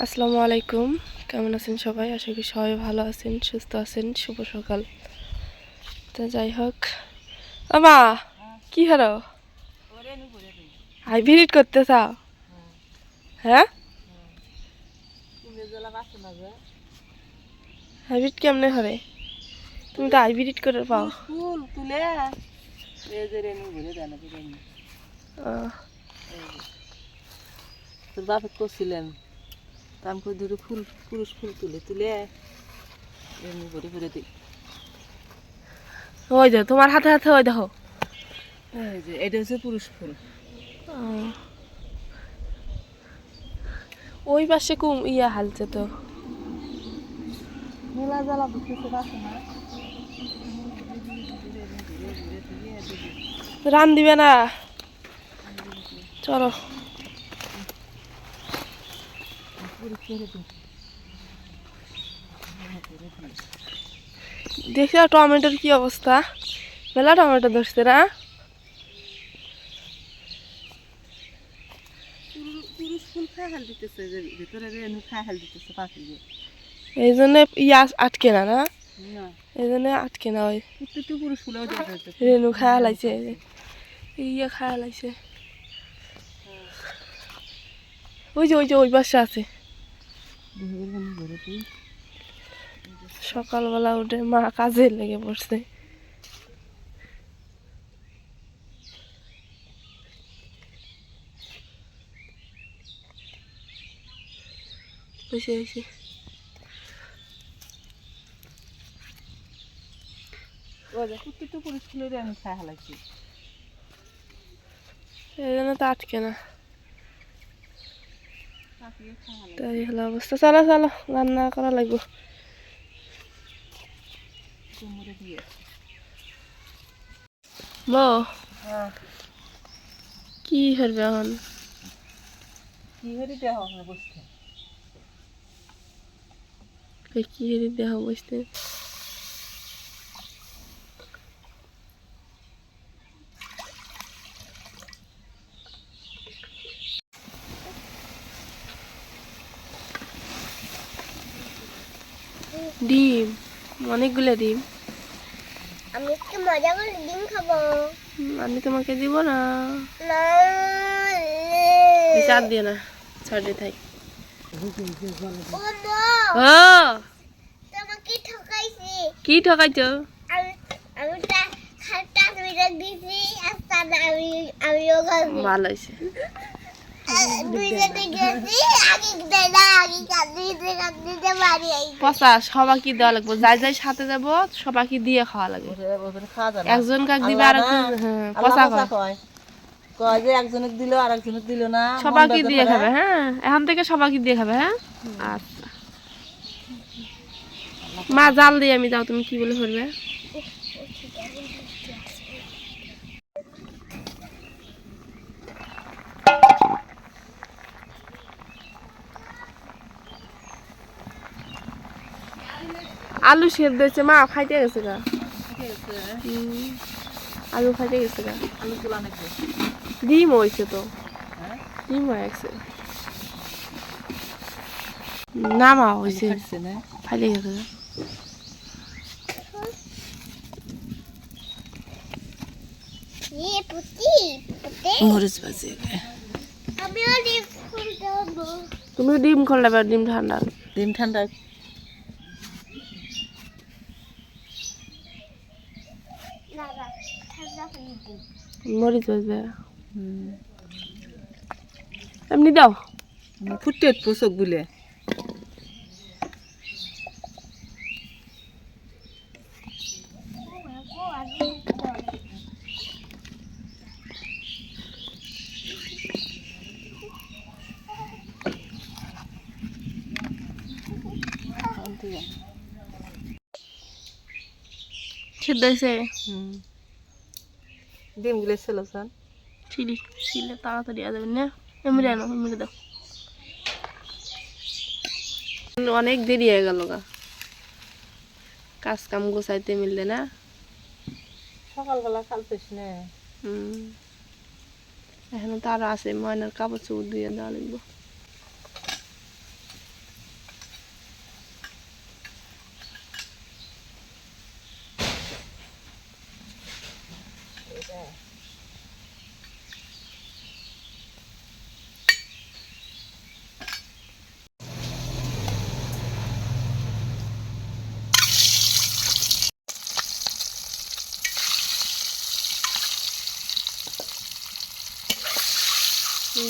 আসসালামু আলাইকুম। কেমন আছেন সবাই? আশা করি সবাই ভালো আছেন, সুস্থ আছেন। শুভ সকাল। তো যাই হোক, আমা কি হলো? হাইব্রিড করতে চাও? হ্যাঁ, হাইব্রিড কেমনে হবে? তুমি তো হাইব্রিড করে পাও। ফুল তুলে তোর বাপে করছিলেন আমি কই ধরে ফুল পুরুষ ফুল তুলে তুলে এমনি ভরে ভরে দিই। ওই দেখো তোমার হাতে হাতে, ওই দেখো। এই যে এটা হচ্ছে পুরুষ ফুল। ওই পাশে ইয়া হালছে তো। মেলা জ্বালা বুঝতেছে পাচ্ছে না। রান দিবে না? চলো দেখি টমেটোর কি অবস্থা। মেলা টমেটো ধরছে না? পুরুষ ফুল খায় হাল দিতেছে, যে ভিতরে রেণু খায় হাল দিতেছে পাখি দিয়ে। এই জন্য ইয়া আটকে না, না না এই জন্য আটকে না। ওই একটু পুরুষ ফুলেও দেখা যাচ্ছে রেনু খায় হালাইছে, ইয়া খায় হালাইছে। ওই যে ওই যে ওই পাশে আছে। সকালবেলা উঠে মা কাজে লেগে পড়ছে। হয়েছে একটু পুরুষ ফুলের রেণু খায় হালাইছে। এই জন্য তো আটকে না। পাখি খায় হালাইছে। তাই হলো অবস্থা। চলো চলো, রান্না করা লাগবে। কোমরে দিয়ে বউ হ্যাঁ কি করবে এখন? কি হরি দেহ হবে বসতে। কি দেহ বসতে? ডিম, অনেকগুলো ডিম। আমি একটু মজা করে ডিম খাবো। আমি তোমাকে দিব না। না চার দিয়ে না, ছাড় দিয়ে থাই। ও মা, ও তোমাকে ঠকাইছি। কি ঠকাইছো? আমি আমি খাটটা দুইটা দিছি আর তার আমিও খাচ্ছি। ভালো হয়েছে। দুইটা গেছি আগে দেয় না, আগে কাঁদিতে কাঁদিতে বাড়ি আইছি। পচা সবাইকে দেওয়া লাগবে, যাই যাই সাথে যাবো সবাইকে দিয়ে খাওয়া লাগবে। খাওয়া যায় না। একজন কাক দিবে আর একজন, হ্যাঁ পচা কয়। কয় যে একজনক দিল আর একজনক দিল না, সবাইকে দিয়ে খাবে। হ্যাঁ, এখন থেকে সবাইকে দিয়ে খাবে। হ্যাঁ আচ্ছা, মা জাল দিয়ে আমি যাও, তুমি কি বলে করবে? আলু সেদ্ধ হয়েছে, মা খাইতে গেছে গা। আলু খাইতে গেছে গা। আলু তোলা নাকি? ডিম হয়েছে তো, হ্যাঁ ডিম হয়ে গেছে। নামা হয়েছে, খাচ্ছে না। ফাইলে গেছে গা। পুতি পুতি মরিচ ভাজি আমিও ডিম ফুল দেবো। তুমি ডিম খোলা, ডিম ঠান্ডা। ডিম ঠান্ডা না না ঠান্ডা পানি দিন। মরিচ বাজবে, এমনি দাও। ফুটে পোষক বলে সেদ্ধ হয়েছে। ডিম গুলো ছিল স্যার ছিলি ছিলে তাড়াতাড়ি আ যাবেন না। এমনি আনো, এমনি দাও। অনেক দেরি হয়ে গেল গা, কাজ কাম গোছাইতে মিললে না। সকালবেলা খালতেছ না। এখনো তো আরো আছে, ময়নার কাপড় চোপড় দিয়ে দেওয়া লাগবে।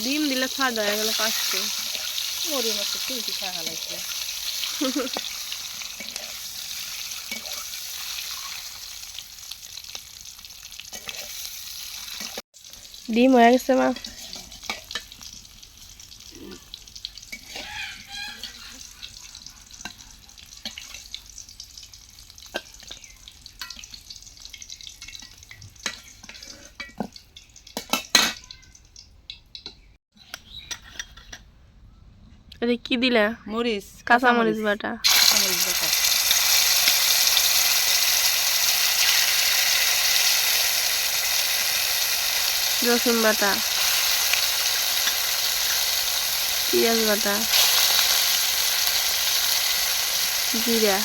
ডিম দিলে ছাড় হয়ে গেল পাঁচটা। মরি মতো তিনটি খাওয়া লাগছে। ডিম হয়ে গেছে মা। এটা কি দিলে? মরিচ, কাঁচা মরিচ বাটা, কাঁচামরিচ বাটা, রসুন বাটা, পেঁয়াজ বাটা, জিরা,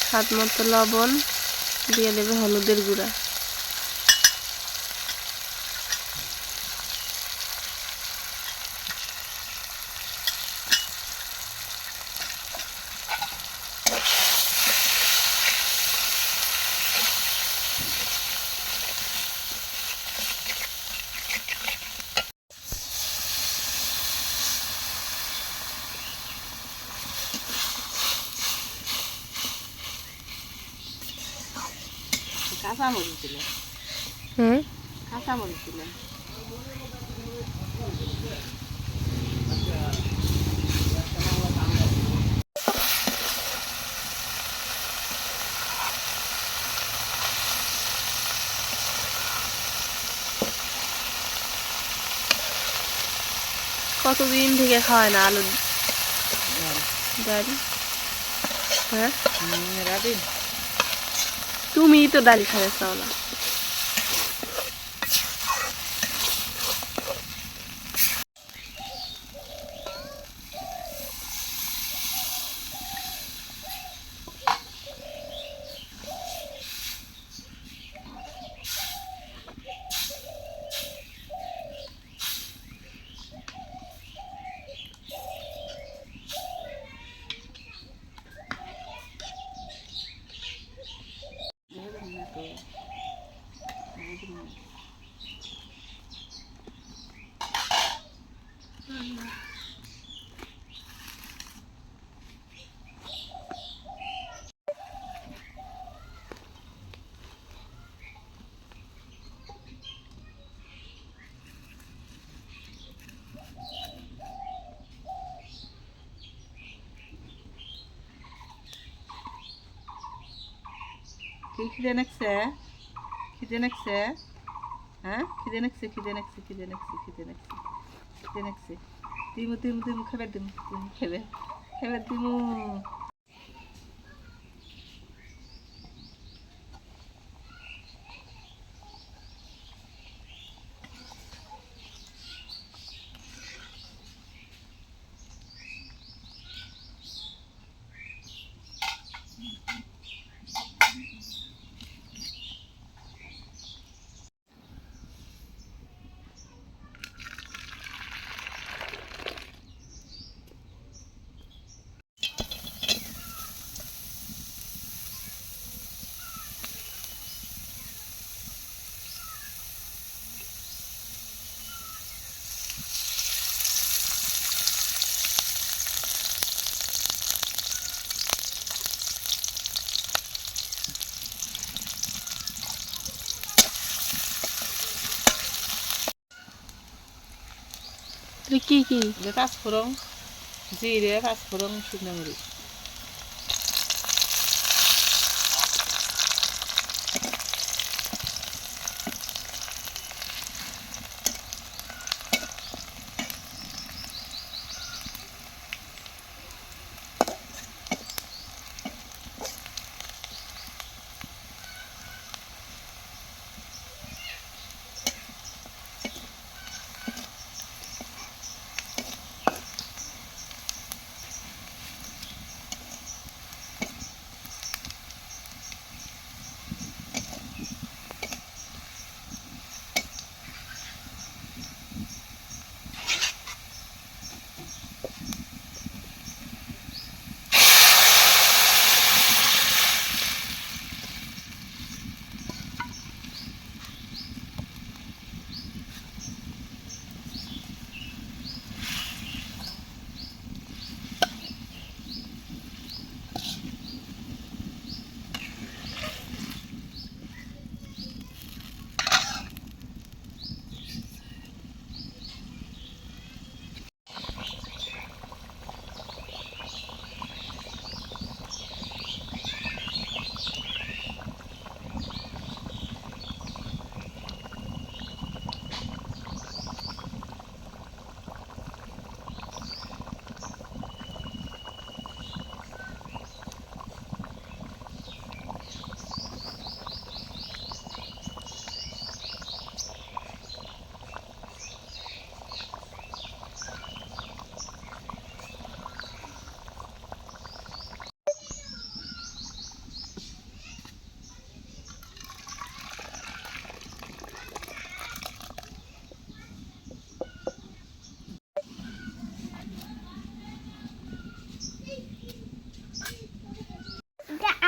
স্বাদ মতো লবণ, দিয়ে দেবে হলুদের গুঁড়া। কাঁচামরিচ দিলাম, হুম, কাঁচামরিচ দিলাম। কতদিন থেকে খাওয়ায় না আলুর ডাল? হ্যাঁ, রাবিন তুমি তো ডাল খাবে চাও না। কি খিদে নাকছে? খিদে নাকছে? হ্যাঁ, খিদে নাকছে, খিদে নাকছে, খিদে নাকছে, খিদে নাকছে, খিদে নাকছে। দিমু দিমু দিমু খাবার দিমু, দিমু খাবে, খাবার দিমু। কি কি? পাঁচফোড়ন, জিরে, পাঁচফোড়ন, শুকনো মরিচ।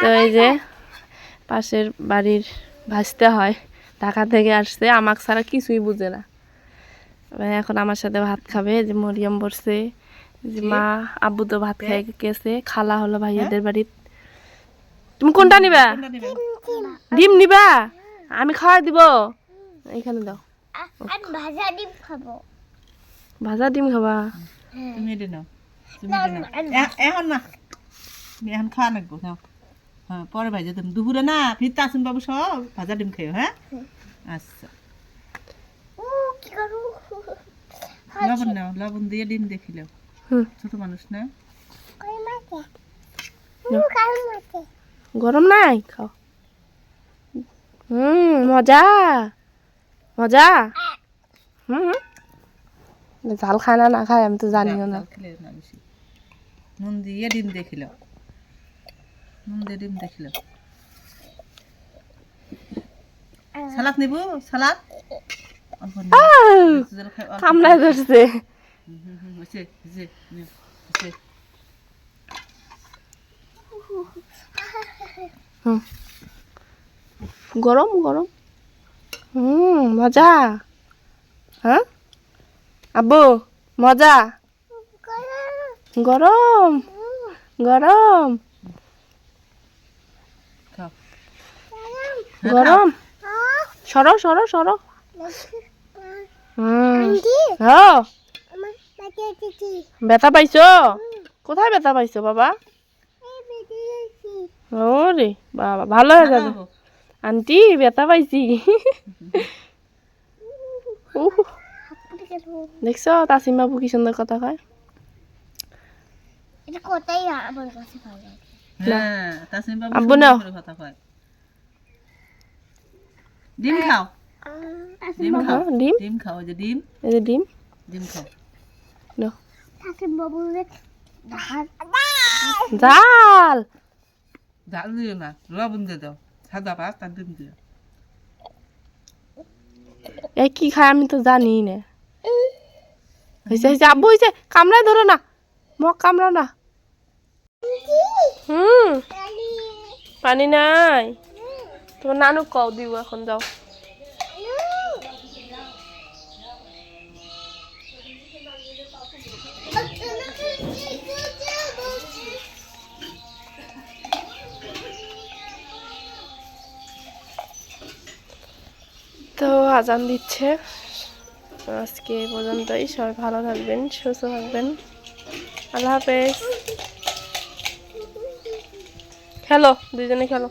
তো এই যে পাশের বাড়ির ভাসতে হয়, ঢাকা থেকে আসছে, আমাকে ছাড়া কিছুই বুঝে না। এখন আমার সাথে ভাত খাবে, যে মরিয়ম বসছে, যে মা আব্বু তো ভাত খাই গেছে, খালা হলো ভাইয়াদের বাড়ির। তুমি কোনটা নিবা? কোনটা নেবে? ডিম নিবা? আমি খাওয়াই দিব। এখানে দাও, আর ভাজা ডিম খাবো। ভাজা ডিম খাবা? তুমি এটা নাও, তুমি এটা নাও। এখন না, তুমি এখন খাওয়া লাগবো, নাও। হ্যাঁ, পরে ভাজা তুমি দুপুরে না ফিরতে আসুন বাবু, সব ভাজা ডিম খেয়ে। হ্যাঁ, আচ্ছা। কি করু? লবণ নাও, লবণ দিয়ে ডিম দেখিল। হুম। ছোট মানুষ না। কই মাছে? কাল মাছে। গরম নাই, খাও। মজা মজা। ঝাল খায় না না খায় আমি তো জানিও না। জাল খেলে না বেশি। নুন দিয়ে ডিম দেখিল, নুন দিয়ে ডিম দেখিল। সালাদ নিব, সালাদ অল্প নিব। জল খাই, অল্প কামড়ায় ধরছে। হয়েছে, হয়েছে, নিও, হয়েছে। গরম গরম। মজা। হ্যাঁ আব্বু, মজা। গরম গরম খাও। গরম। সরো সরো সরো। হ্যাঁ, ব্যথা পাইছো? কোথায় ব্যথা পাইছো বাবা? ওরে বাবা, ভালো হয়ে যাবে। খাও। আন্টি ব্যথা পাইছি। উহ, দেখছো তাসিম বাবু কি সুন্দর কথা কয়। এটা কোথায় আমার কাছে ভালো লাগে। হ্যাঁ, তাসমিম বাবু আব্বু সুন্দর নাও। করে কথা কয়। ডিম খাও, ডিম খাও, ডিম, ডিম খাও, ওই যে ডিম, এই যে ডিম ডিম খাও। নাও। কাকিম বাবুরে জাল জাল দিও না, লবণ দিয়ে দাও, সাদা ভাত আর ডিম দিও। এ কি খায় আমি তো জানি না। হয়েছে হয়েছে আব্বু, হয়েছে, কামড়ায় ধরো না, মগ কামড়াও না। পানি নাই, তোমার নানু কও দিব, এখন যাও। তো আজান দিচ্ছে, আজকে এই পর্যন্তই। সবাই ভালো থাকবেন, সুস্থ থাকবেন। আল্লাহ হাফেজ। খেলো, দুইজনে খেলো।